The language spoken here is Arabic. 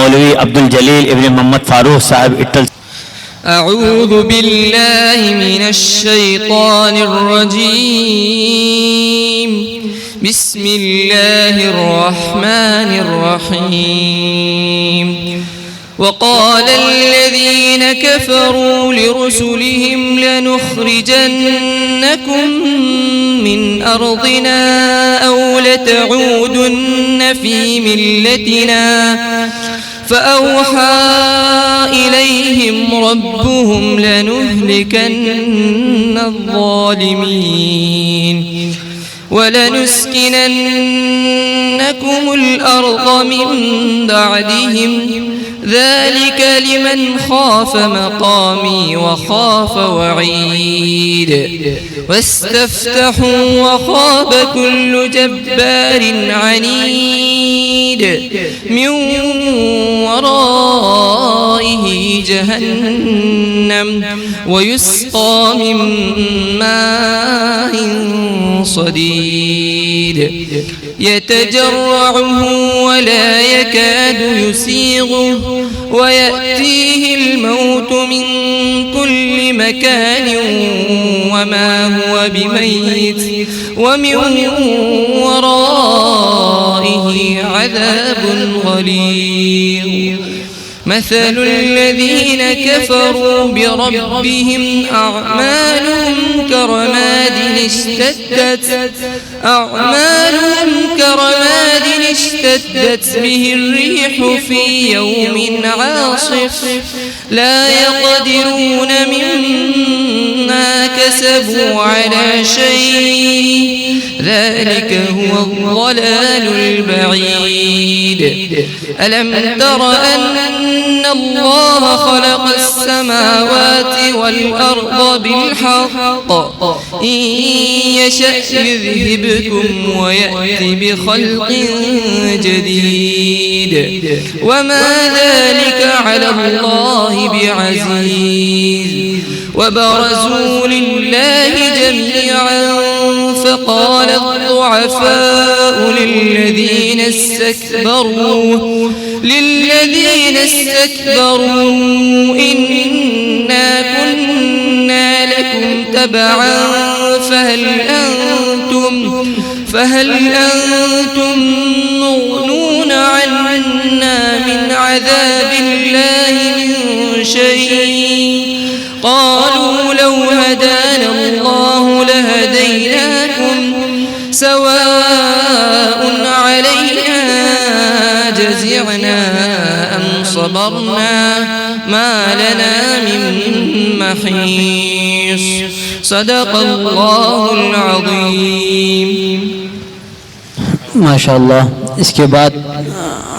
मौलवी अब्दुल जलील इब्न मोहम्मद फारूक साहब इट्टल। أعوذ بالله من الشيطان الرجيم. بسم الله الرحمن الرحيم. وقال الذين كفروا لرسلهم لنخرجنكم من أرضنا أو لتعودن في ملتنا فأوحى إليهم ربهم لنهلكن الظالمين ولنسكننكم الأرض من بعدهم ذلك لمن خاف مقامي وخاف وعيد. واستفتحوا وخاب كل جبار عنيد من ورائه جهنم ويسقى من ماء صديد يتجرعه ولا يكاد يسيغه ويأتيه الموت من كل مكان وما هو بميت ومن ورائه عذاب غليظ. مثل الذين كفروا بربهم أعمالهم كرماد اشتدت به الريح في يوم عاصف لا يقدرون مما كسبوا على شيء ذلك هو الضلال البعيد. ألم تر أن الله خلق السماوات والأرض بالحق إن يشأ يذهبكم ويأتي بخلق جديد وما ذلك على الله بعزيز. وبرزوا لله جميعا فقال الضعفاء للذين استكبروا إنا كنا لكم تبعا فهل أنتم مغنون عنا من عذاب الله من شيء. قالوا لو هدانا الله لهديناكم سواء علينا جزعنا أم صبرنا ما لنا من محيص. صدق الله العظيم. माशाअल्लाह। इसके बाद